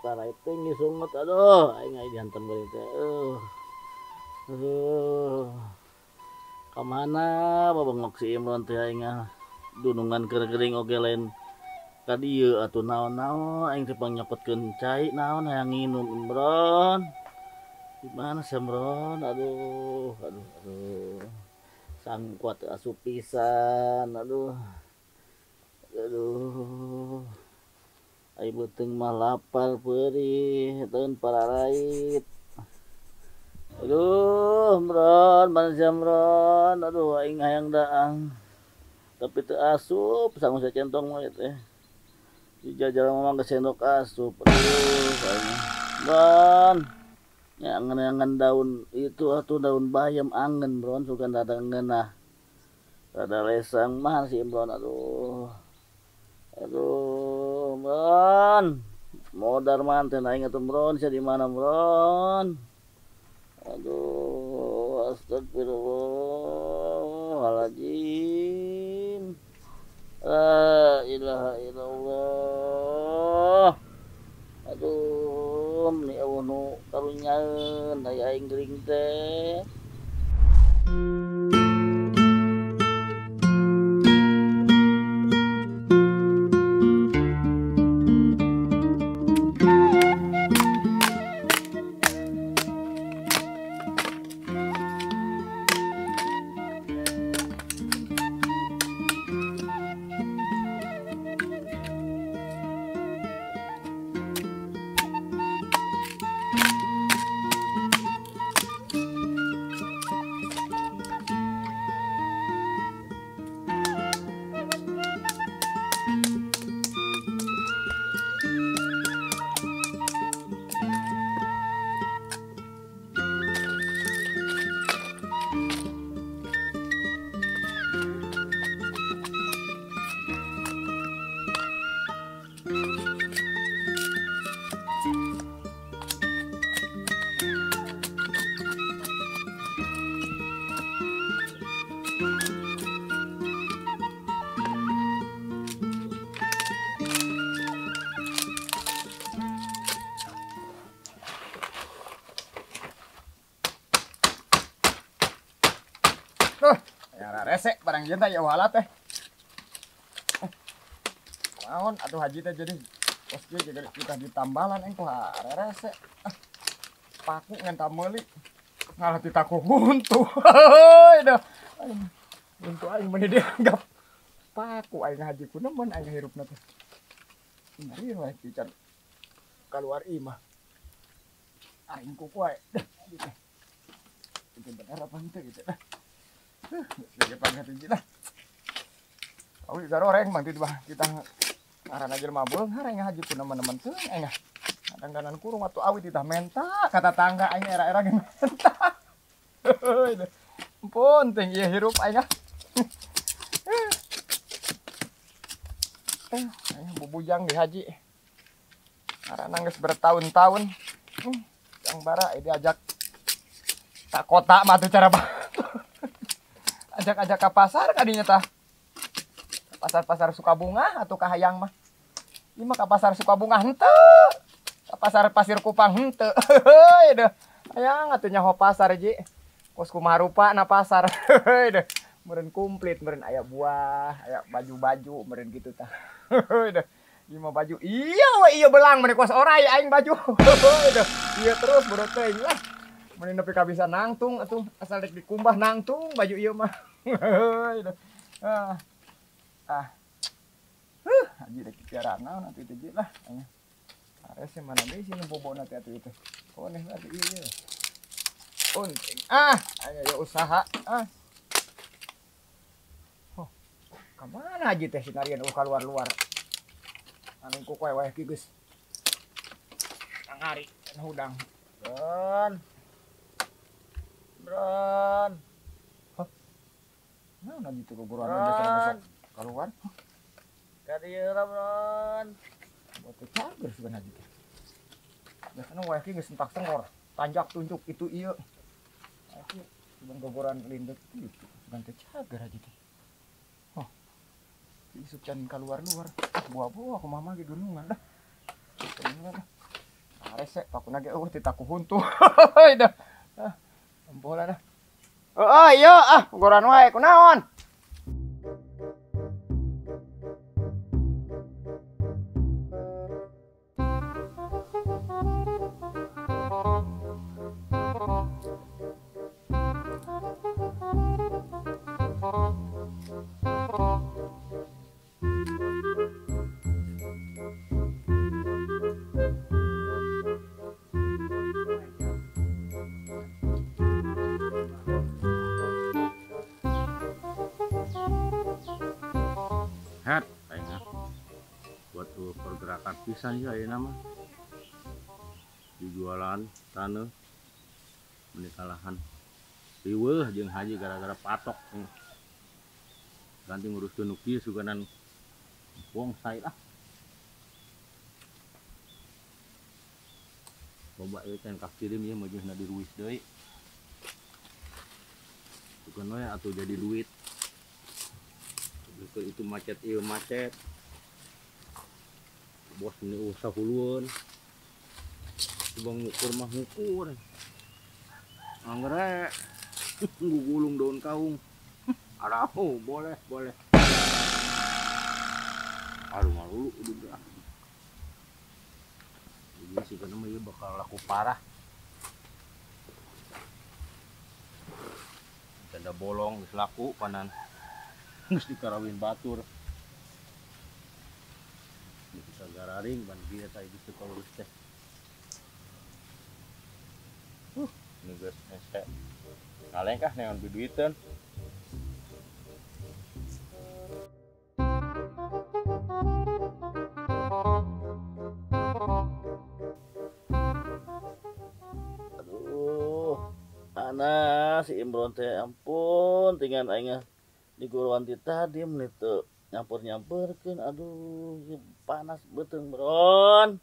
tarai tinggi sungut aduh aing dihantam geuning teh. Aduh. Kamana babengok si Imron teh aing dunungan keur-geuring oge lain ka dieu atuh naon-naon aing teh nyopotkeun cai naon hayang nginum Imron. Gimana sih Imron? Aduh. Sangkuat asup pisan. Aduh. Ai beuteung mah lapar peurih teun pararait. Aduh, Imron, mana sih Imron? Aduh, aing hayang daang. Tapi teu asup, sangu sacentong mah teh. Dijajal mah geus sendok asup. Aduh, aing. Imron. Ya angen-angen daun itu atuh daun bayam angen, Imron, sugan rada ngeunah. Rada lesang mah si Imron, aduh. Aduh, Imron. Modar manten aing atuh Imron, sia di mana Imron? Aduh, astagfirullahaladzim. La ilaha illallah. Aduh, ni eueuh nu karunyaeun aya aing geuring teh. Ya resek barang ieu teh ya walat teh. Naon atuh haji teh jadi pos kieu jadi kita ditambalan engko resek. Paku ngan meuli ngalah ditaku huntu. Heuy dah. Huntu aing meni dianggap paku aing haji kunemen aing hirupna teh. Ngari we pican keluar imah. Aing ku wae. Itu bener apa henteu gitu dah. Sebagai pangkat hiji lah. Awi garoreng mang di bah kita ngaranna jelema beung hareng haji ku nemen-nemen teuing aing. Kadang-kadang kurung atuh awi ditah menta kata tangga aing era-era ge menta. Heuy. Ampun teh ieu hirup aing. Aing bubujang di haji. Ngaranna geus bertahun-tahun. Yang bara diajak tak kota mah tuh cara ajak-ajak ke pasar kadinya tah. Pasar-pasar Sukabunga atau ka hayang mah. Ieu mah ka pasar Sukabunga henteu. Ka pasar Pasir Kupang henteu. Heuy deh. Hayang atuh nyaho pasar ji. Kos kumaha rupana pasar. Heuy deh. Meureun komplit, meureun aya buah, aya baju-baju, meureun kitu tah. Heuy deh. Ieu mah baju. Iya we ieu belang meni kos oray aing baju. Heuy deh. Ieu terus bodo teuing lah. Meni nepi ka bisa nangtung atuh asal dek dikumbah nangtung baju ieu mah. Heuy deh. Haji dek piarana nanti teh lah. Ares mana deui sih nu bobona teh atuh itu. Koneh atuh ieu. Penting. Aya usaha. Oh. Ka mana haji teh sinarian keluar-luar. Anu ku koe wae ki geus. Ngari hudang. Bron. Hah? Naon gitu guguran besok keluar? Ka dieu lah Bron. Buat cager sebenarnya gitu. Biasanya wae ki geus entak sengor, tanjak tunjuk itu ieu. Aku cuman guguran lindut gitu, bukan teh cager aja teh. Oh. Isuk can keluar-luar. Buah-buah kumaha mah ge dunungan dah. hese pakuna ge ti taku huntu. Heuh dah. Ambola dah. Oh iya goran wae kunaon? Hat, kayaknya buat pergerakan pisan ya ini nama dijualan tanah menikalahan riweuh jeung haji gara-gara patok ganti ngurus nuki suganan wong sai lah coba ieu can kirim ya meujeunna diruis deui bukan we atuh jadi duit itu macet iya macet bos ini usah huluan bang ngukur mah ngukur anggrek gulung daun kaung aduh boleh aduh malu udah ini sih karena mah bakal laku parah tanda bolong geus laku panan geus dikarawin batur bisa gararing ban dia tadi gitu kalau teh ini geus ese ngaleng kah neon duiteun aduh anak si Imron teh ampun tinggal aing di guruan ti tadi menit tuh nyampur-nyampurkeun aduh panas beuteung Bron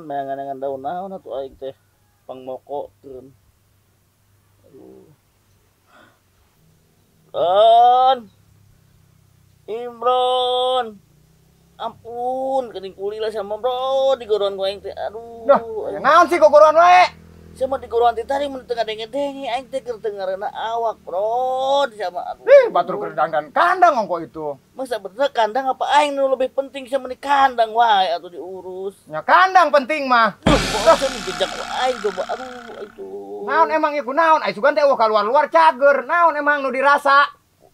meangan-angan daun naon atuh aing teh pangmokokeun aduh Imron ampun geuning kulila sama Bron di guruan ku aing teh aduh naon sih kok guruan wae sama di guruan tadi mun teu ngadenge-denge aing teh keur teu ngareuna awak Bro sama aduh batur keur dandan kandang ongko itu masa bener kandang apa aing nu lebih penting sama di kandang wae atuh diurus nya kandang penting mah masa dijak aing coba aduh itu naon emang ieu naon ai sugan teh keluar-luar cager naon emang nu dirasa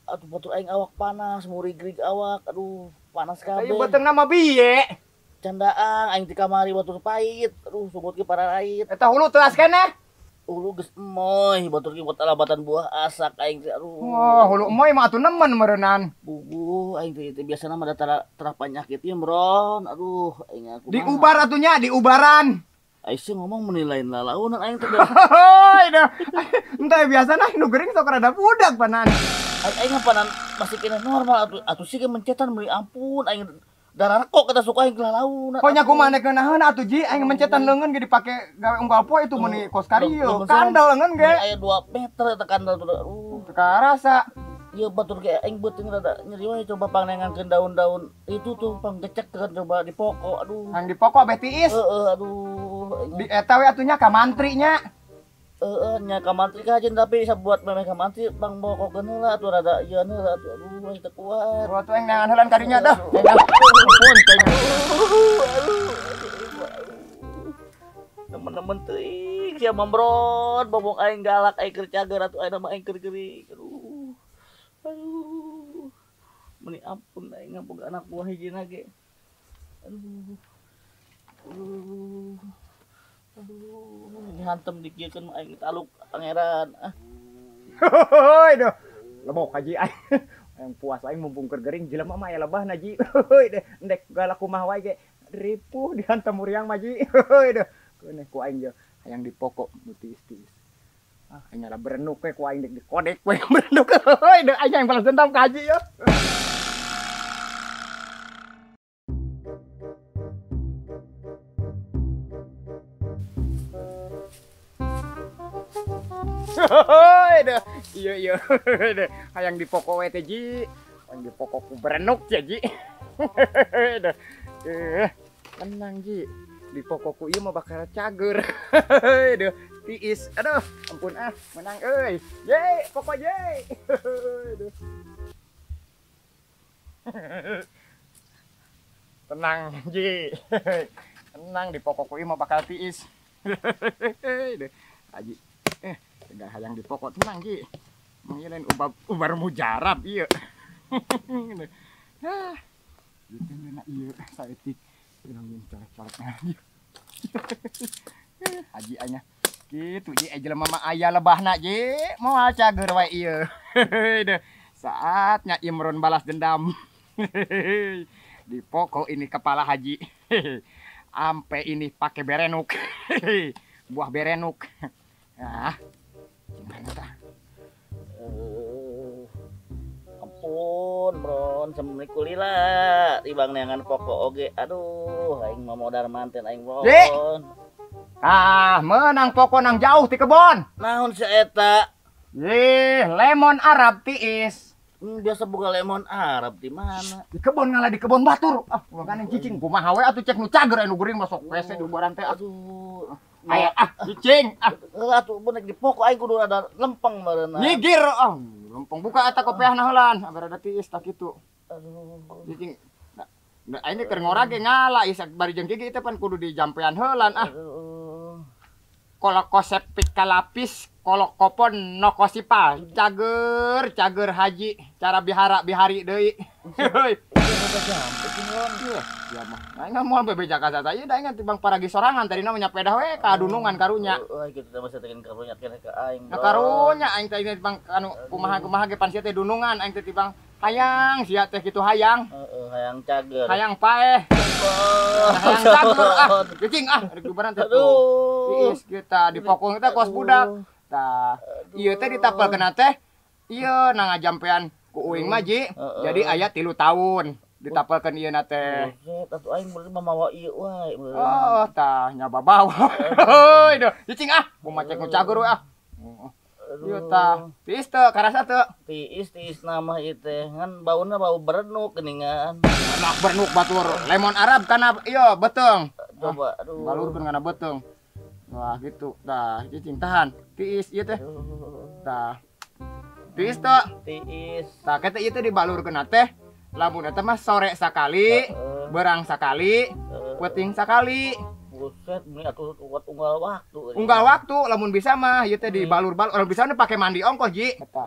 aduh batur aing awak panas murigrig awak aduh panas kabeh ieu beuteung nama biye candaang aing di kamari batur pait aduh sumut ge parahait eta hulu teu askeneh hulu geus emoy batur ge buat alabatan buah asak aing teh aduh oh hulu emoy mah atuh nemen meureunnan bubuh aing teh biasana mah tara penyakit ieu Bron aduh aing aku diubar atunya diubaran aing sih ngomong menilain lalaunan aing teh hoi dah entah biasana nu geuring sok rada budak panan aing panan masih kena normal atuh sih ge mencetan meuli ampun aing darah kok kita suka yang kelalaun. Pokoknya aku mana kenahan atuh ji, aing mencetan leungeun ge dipake gawe unggal poe itu meuni kos karieu. Kandel leungeun ge. Aya 2 meter eta kandel tuh. Teu karasa. Ieu batur ge aing beuteung rada nyeri wae coba pangnengankeun daun-daun itu tuh panggecekkeun coba di pokok. Aduh. Yang di pokok beh tiis. Aduh. Di eta we atunya ka mantri nya. Nya ka mantri kajen tapi sabuat memeh ka mantri bang bokokeun heula atuh rada ieu heula atuh aduh teu kuat. Kuat tuh nengan heulan kadinya dah. Ampun teh. Temen-temen teuing sia Bron, bobok aing galak aing keur cager atuh aing mah aing keur geuring. Aduh. Meni ampun aing boga anak buah hijina ge. Aduh. Dihantem dikiekeun aing taluk pangeran. Hoi doh. Lebok haji aing. Yang puas aing mumpung keur gering jelema mah aya lebahna ji. Hoi deh endek galak kumaha wae ge ripuh dihantem muriang mah ji. Hoi doh. Keuneh ku aing je hayang di pokok nu tiis-tiis. Aing nya berenuk we ku aing dek dikodek we berenuk. Hoi deh aing yang balas dendam ka haji ya. Hoi deh. Iya deh. Hayang di pokok we teh ji. Hayang di pokok ku berenuk ya ji. Deh. Tenang ji. di pokokku ieu mah bakal cager. Aduh, tiis. Aduh, ampun menang euy. Ye, pokok ye. Aduh. Tenang, Ji. Tenang di pokokku ieu mah bakal tiis. Aduh, Haji. Enggak hayang di pokok tenang, Ji. Mang ieu lain ubar mujarab ieu. Nah, gitu na ieu saeutik ngomongin colek-colekna ieu. Haji anya kitu Ji jelema mah aya lebahna Ji moal cager wae ieu. Saatnya Imron balas dendam. Di pokok ini kepala Haji. Ampe ini pakai berenuk. Buah berenuk. Nah, gimana tah? Ampun, Bron, assalamualaikum lila. Tibang neangan pokok oge. Aduh, aing mah modar manten aing, Bron. Menang pokok nang jauh ti kebon. Naon si eta? Lemon Arab tiis. Biasa buka lemon Arab di mana? Di kebon ngalah di kebon batur. Bukan yang cicing kumaha we atuh cek nu cager anu geuring masuk WC di ubaran teh. Aduh. Aya cicing. Atuh benek di pokok aing kudu ada lempeng bareuna. Nyigir lempeng buka eta kopiahna heulan agar ada tiis tak kitu. Aduh. Cicing. Nah, ini keur ngorage ngalah isak bari jeung gigi teh pan kudu dijampean heulan Kolok kosepik kalapis, kolok kopon no kosipa, cager Haji, cara bihari deui. Heuy. Ya mah. Aing moal bebeja ka sata ieu da ingat tibang paragi sorangan tadina nya pedah we ka dunungan karunya. Kitu teh masih teukeun karunya kene ka aing. Nah karunya aing teh tibang anu kumaha ge pan sia teh dunungan aing teh tibang hayang sia teh kitu hayang. Hayang cager. Hayang paeh. Hayang cager cicing rek dubaran teh tuh. Tiis kita di pokok kita kos budak. Tah, ieu teh ditapelkeun teh ieu na ngajampean ku uing mah Ji. Jadi aya 3 tahun ditapelkeun ieu na teh. Atuh aing bener mamawa ieu wae. Tah nya babawa. Heuy deuh, cicing kumaha cek nu cager we Ieu tah, tiis teu karasa teu? Tiis nama ieu teh, ngan bauna bau berenuk geuningan. Enak berenuk batur, lemon Arab kana ieu beteung. Coba aduh. Balurkeun kana beteung. Wah gitu, tah cicing tahan. Tiis ieu teh. Tah. Tiis teu? Tiis. Tah kete ieu teh dibalurkeun teh. Lamun eta mah sore sakali, berang sakali, peuting sakali. Buset, ini atuh unggal waktu. Unggal waktu, lamun bisa mah ieu teh dibalur-balur. Orang bisa pakai mandi ongkos Ji. Eta.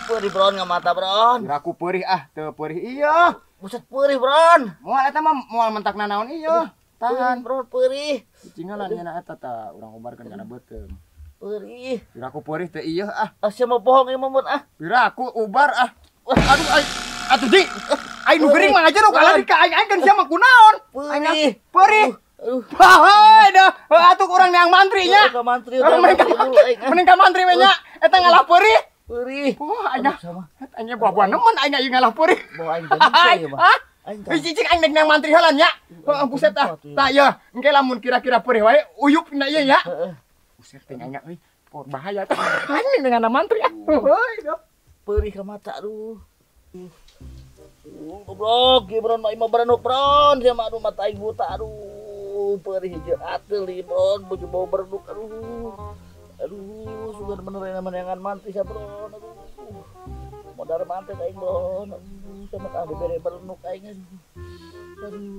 Peurih Bron ngamata Bron. Diraku peurih teu peurih ieu. Buset peurih Bron. Moal eta mah moal mentakna naon ieu. Tahan Bron peurih. Cicingan nya eta tah urang obarkeun kana beuteung. Peurih. Diraku peurih teh ieu Sia mah bohong ieu mah mun Diraku ubar Aduh atuh Ji. Aing nu geuring mah aja nu kalah di ka aing kan sia mah kunaon? Peurih. Peurih. Hahae dah. Atuh urang neang mantri nya. Ka mantri mending ka mantri we nya. Eta ngalah peurih. Peurih. Anya. Anya buah-buah nemen aing aya ngalah peurih. Bawa aing teh mah. Cicing aing neang mantri heula nya. Buset tah ya engke lamun kira-kira peurih wae uyup na ieu nya. Buset teh anya euy. Bahaya tah. Aing dengan mantri Heuy. Peurih ka mata aduh. Goblok, Bron mah imah berenuk Bron, sia mah aduh mata aing buta aduh. Peurih jeung ateul ieu Bron, bojo bau berenuk aduh. Aduh, sugan bener neangan mantri sia Bron aduh. Modar manten aing Bron. Aduh, sama ka bere berenuk aing aduh.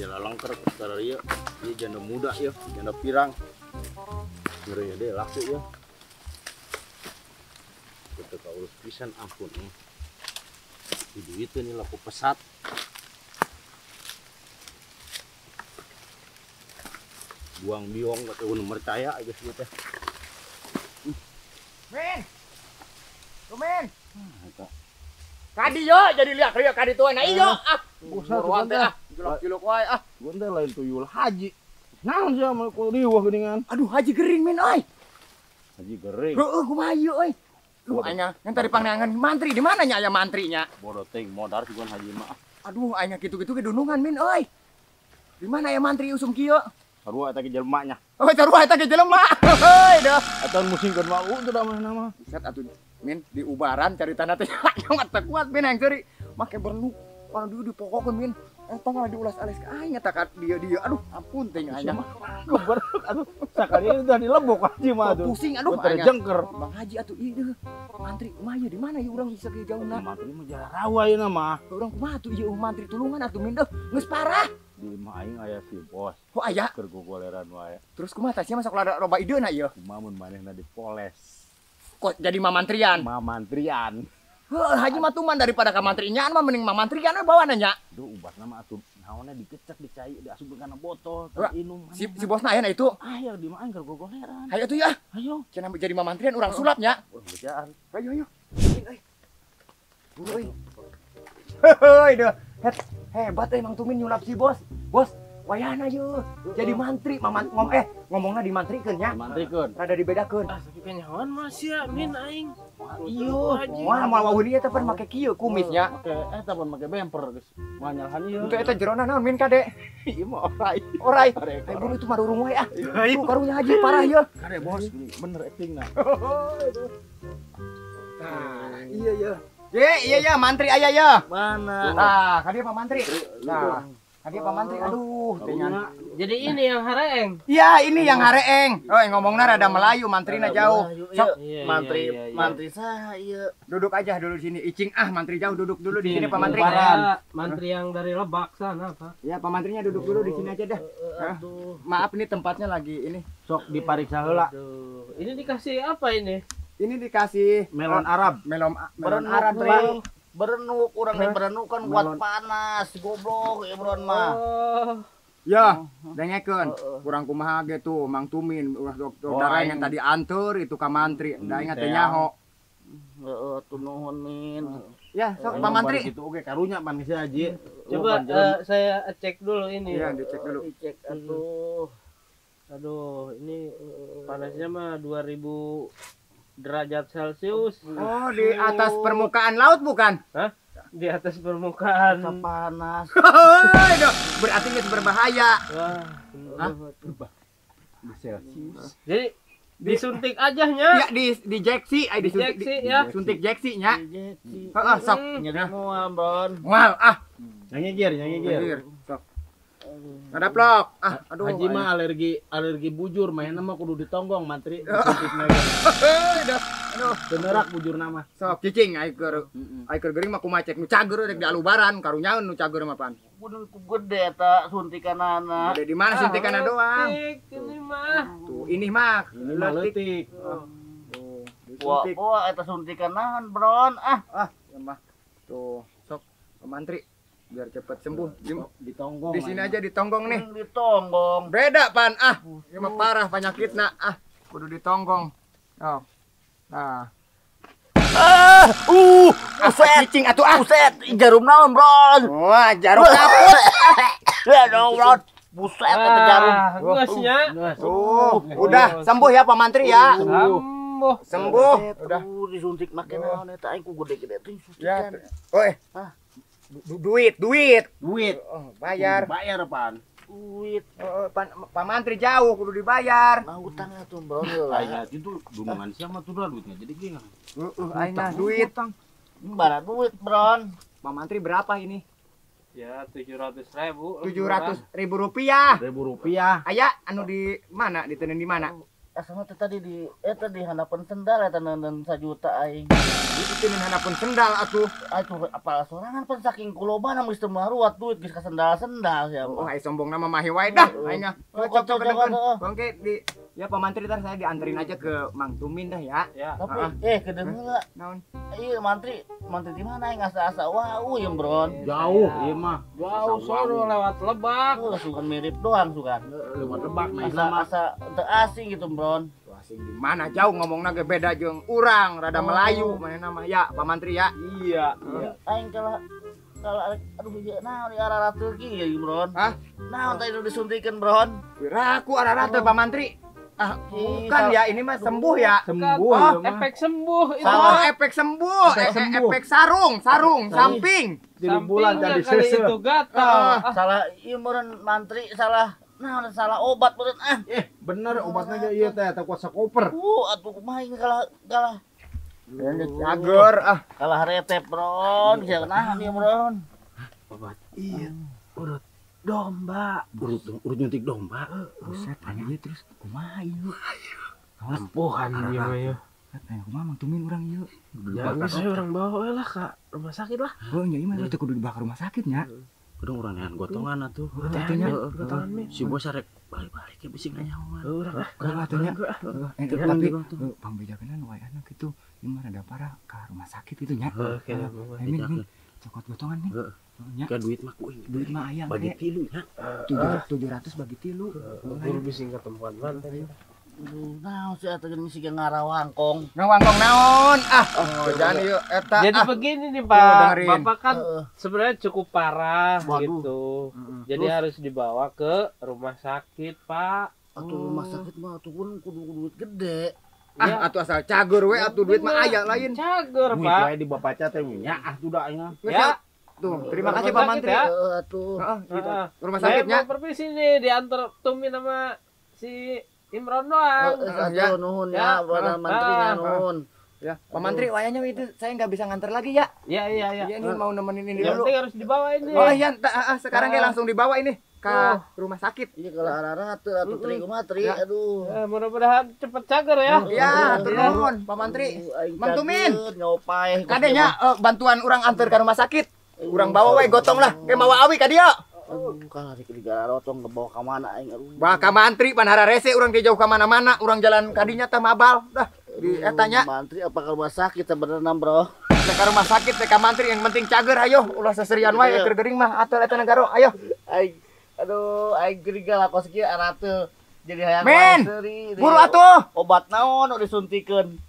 Dia langker sekarang ieu janda muda ya, janda pirang. Ngeureun deh laku ya. Kita kaurus pisan ampun nih. Di duit ini laku pesat. Buang biong kata ulun percaya aja sih teh. Men. Tumen. Kadi yo jadi lihat yo kadi tuan na iyo buruan teh cilok wae Gua teh lain tuyul haji. Naon sia mah ku riweuh geuningan. Aduh haji gering men euy. Haji gering. Heueuh kumaha ieu euy. Lu anya yang tadi pangneangan mantri di mana nya aya mantrinya? Bodoh teh modar sih haji mah. Aduh anya kitu-kitu ke dunungan men euy. Di mana ya mantri usum kieu? Sarua eta ge jelmanya. Oh, sarua eta ge jelema. Heuy dah. Atuh musingkeun mah teu da mana mah. Buset atuh min di ubaran cari tanda teh yang mata kuat min yang ceri make bernu kalau dulu dipokokeun min eta mah diulas-alas ka aing eta ka dia aduh ampun teh nya Goblok atuh sakali udah dilebok aja mah tuh. pusing aduh Terjengker. Bang Haji atuh ieu mantri kumaha di mana ieu urang bisa ke jauna Mantri mah jalan rawa ieu mah. urang kumaha atuh ieu mantri tulungan atuh min geus parah Di mah aing aya si bos. oh aya Keur gogoleran wae. terus kumaha tah sia masuk loba ideuna ieu Kumaha mun manehna dipoles. kok jadi mamantrian Mamantrian. Haji mah tuman daripada ka mantrian mah mending mamantrian we bawa nanya Duh ubatna mah atuh naonna dikecek dicai diasupkeun kana botol teu inum. si bosna aya na itu Aya di mah aing keur gogoleran. ayo tuh ya Ayo. cenah jadi mamantrian urang sulapnya Bejaan. ayo Buru euy. Heuy deh. Hebat emang Tumin nyulap si bos. Bos, wayahna yeuh. Jadi mantri ngomongna dimantrikeun nya. Mantrikeun. Rada dibedakeun. Tapi kenyawan mah sia min aing. Ieu, moal wawuh ieu teh pan make kieu kumisnya. Make eta pun make bemper geus. Nganyalhan ieu. Untuk eta jerona naon min kade? Ieu mah orai. Orai. Ayo bulu itu marurung wae ah. Tuh karunya Haji parah yeuh. Kade bos, bener actingna. Nah, iya. Iya mantri aya ya. Mana? Nah, kadieu Pak Mantri. Nah, kadieu Pak Mantri. Aduh, teh nya. Jadi ini yang hareeng. Iya, ini yang hareeng. Oh, ngomongna rada Melayu, mantrina jauh. Sok, Iya, Mantri, iya, iya. mantri saya. duduk aja dulu di sini. Icing mantri jauh duduk dulu di sini Pak Mantri. Mantri yang dari Lebak sana, Pak. Ya, Pak Mantrinya duduk dulu di sini aja dah. Aduh. Maaf ini tempatnya lagi ini. Sok dipariksa heula. Aduh, ini dikasih apa ini? Ini dikasih Melon Arab. melon Berenuk, Arab, Bang. berenuk, orang nih berenuk kan kuat Melon. panas, goblok, ya bron mah. Oh, Ya, dengekeun. Kurang kumaha ge tuh Mang Tumin, ulah dokter yang tadi antur itu ka Mantri. Da ingat teh nyaho. Heeh, tuh nuhun min. Ya, sok Pak Mantri. Itu oke karunya pan geus Haji. coba saya cek dulu ini. Iya, dicek dulu. Dicek atuh. Aduh, ini panasnya mah 2000 derajat Celcius. Oh, di atas permukaan laut bukan? Hah? Di atas permukaan. Masa panas. Aduh, berarti geus berbahaya. Wah. Hah? Di Celsius. Jadi disuntik ajahnya. Ya di jeksi, ai disuntik Dijeksi, ya. suntik jeksi nya. Injeksi. Heeh, sok. Nyeri mual, bron. Wal, Nyanyi gir. Gir, sok. Ada plok. Aduh. Haji mah alergi bujur, mainna mah kudu ditonggong Mantri. Aduh. Benerak bujur nama. Sok cicing ai keur geuring mah kumaha cek nu cager rek di alubaran karunyaeun nu cager mah pan. Kudu gede ta suntikanana. Ada di mana suntikanna doang. Suntik ini mah. Tuh, ini mah Ini mah leutik. Tuh, Wah, disuntik. eta suntikan naon, bron? Ya mah. Tuh, sok Pak Mantri biar cepat sembuh. Ditonggong. Di sini aja ditonggong nih. Ditonggong. Beda pan ini mah parah penyakitna kudu ditonggong. Oh. Nah. Buset, Cicing atuh buset, jarum naon, bron? Wah, jarum kaput. Ya dong, bron. Buset, eta jarum. Gasnya. Tuh, udah sembuh ya Pak Mantri ya. Sembuh. Sembuh. Udah. Disuntik make naon eta aing ku gede-gede teh Ya. suntikan. Oi. Hah? Duit. Duit. Oh, bayar. Bayar pan. Duit. Pak Mantri jauh kudu dibayar. Nah utang atuh, bron. Aing itu dunungan siapa tuh duitnya. Jadi gini. Aina duit. Bara duit, bron. Pak Mantri berapa ini? Ya 700.000. 700.000 rupiah. Rp1.000. Aya anu di mana? Ditenen di mana? Asal tadi di eta di hanapan sendal eta neun 1 juta aing. Ditenen handapun sendal atuh. Atuh apal sorangan pan saking kulobana geus teu maruat duit geus ka sendal-sendal sia. Oh, ai sombong nama mahi wae dah. Aina. Cocok, Bangke di ya Pak Mantri ntar saya dianterin aja ke Mang Tumin dah ya. Ya. Tapi kedeung heula. Naon? Ieu mantri di mana aing asa-asa wau ya, bron. Jauh, iya mah. Jauh sono lewat Lebak. Sugan mirip doang sugan. Lewat Lebak main Asa sama. asa teu asing gitu, bron. Tuh, asing di mana jauh ngomongna ge beda jeung urang, rada Melayu mana nama ya Pak Mantri ya. Iya. Aing kalau aduh ieu naon di arah Turki ya, bron. Hah? Naon tadi nu disuntikan, bron? Wiraku arah-arah teh Pak Mantri. Bukan ya, ini mah sembuh ya. Sembuh Oh, ya mah. Efek sembuh itu. Oh, efek sembuh. Efek sembuh. Efek sarung, samping. Di bulan Sampingnya tadi kali sese. itu gatal. Salah ieu meureun mantri salah Nah, ada salah obat bener ah. Bener obatnya aja iya teh tak kuasa koper. Atuh kumaha ini kalah Cager kalah retep, Bron. Bisa nahan ya, Bron. Obat. Iya. Urut domba. Urut nyuntik domba. Buset, tanya ieu terus kumaha ieu? Ampuhan ieu mah ya. Tanya kumaha Mang Tumin urang ieu? Ya geus urang bawa we lah ka rumah sakit lah. Oh, nya ieu mah teh kudu dibawa ke rumah sakit nya. Kudu urang nean gotongan atuh. Atunya. Si bos arek balik-balik ya bisi nganyawan. Urang ah. Atunya. Tapi pambejakeun wae anak kitu. Ieu mah rada parah ka rumah sakit kitu nya. Oke. Min cokot gotongan nih. Nya Ka duit mah kuing. duit mah aya Bagi ge. 3 nya. 700 bagi 3. Guru bising ke tempat mana tadi. Nah, si atuh jeung misi ngarawangkong. Ngawangkong naon? Jangan ieu eta. Jadi begini nih Tuh, Pak, dengerin. Bapak kan sebenarnya cukup parah Waduh. gitu. Jadi harus dibawa ke rumah sakit Pak. Atuh rumah sakit mah atuh pun kudu duit gede. Atuh asal cager we atuh duit mah aya lain. Cager Duit Pak. wae di bapaca teh nya tuh da nya. Ya. Tuh, terima Rumah kasih Pak sakit Mantri. ya. Atuh. Gitu. Heeh. Rumah Saya sakitnya. mau permisi nih diantar Tumin sama si Imron doang. ya. Atuh nuhun Ya. ya, Badan Menterinya nuhun. Ya, Pak Mantri wayanya itu saya nggak bisa nganter lagi ya. Iya iya iya. Iya ini mau nemenin ini Yang dulu. penting harus dibawa ini. Oh iya, sekarang kayak langsung dibawa ini ke rumah sakit. Iya kalau arah atuh tri kumaha tri, aduh. Mudah-mudahan cepet cager ya. Iya, turun Pak Mantri. Mang Tumin. Nyopai. Kadenya bantuan orang antar ke rumah sakit. Urang bawa wae gotong lah, kayak mawa awi ka dieu. Aduh, kalah di garotong ngebawa ka mana aing aduh. Bah ka Mantri pan hararese urang teh jauh ka mana-mana, urang jalan kadinya teh mabal. Dah di etanya Mantri apa ke rumah sakit sebenarnya, Bro? teh ka rumah sakit teh ka Mantri yang penting cager ayo, ulah seserian wae keur geuring mah atuh eta negaro ayo. Aing aduh, aing geriga lakos kieu anate jadi hayang Men, seri. buru atuh. Obat naon nu disuntikeun?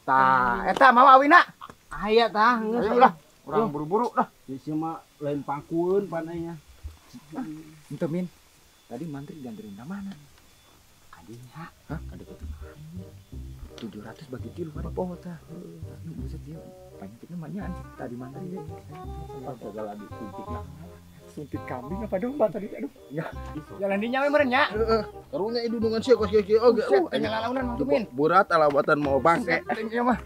Tah, eta mawa awina. Aya tah. Ayo lah, urang buru-buru dah. Isi mah lain pangkueun panainya. Itu Min. Tadi Mantri dianterin ke mana? Kadinya. Hah? Kadi 700 bagi 3 pada pohon tah. Buset dia. Penyakitnya manyan tadi Mantri we. Segala disuntik lah. Suntik kambing apa domba tadi? Aduh. Ya. Jalan di nyawe meureun nya. Karunya idudungan sia kos kieu oge. Anya ngalaunan Mang Tumin. Berat alabatan mau bangke. Ieu mah.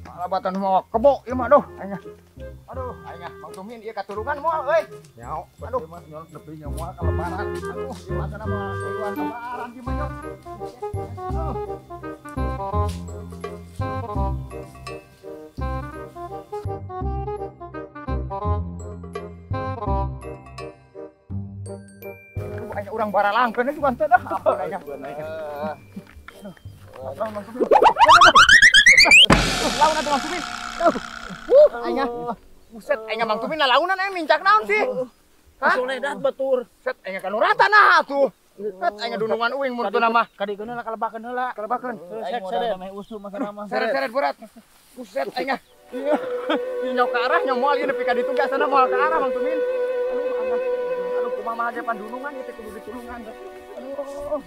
Alabatan mau kebo ieu mah aduh. Aduh, anya Mang Tumin ieu katurungan moal euy. Nyao. Aduh, Mas nyol nepi nya moal ka lebaran. aduh, ieu mah kana mah tujuan lebaran di mah. Anya urang baralangkeun juga teh dah. Anya. Lawan atuh Mang Tumin. Anya. Buset, anya Mang Tumin launan mincak naon sih? Hah? Soledat batur. Set anya kanuratan nah atuh. Set anya dunungan uing mun teu mah. Kadikeun lah kalebakeun heula. Kalebakeun. Aing modal meh usul mah sana mah. Seret-seret berat. Buset anya. Ieu nyok ka arah nyomoal ieu nepi ka ditu ga sana moal ka arah Mang Tumin. Aduh kumaha mah ge pandunungan ieu teh kudu ditulungan. Aduh.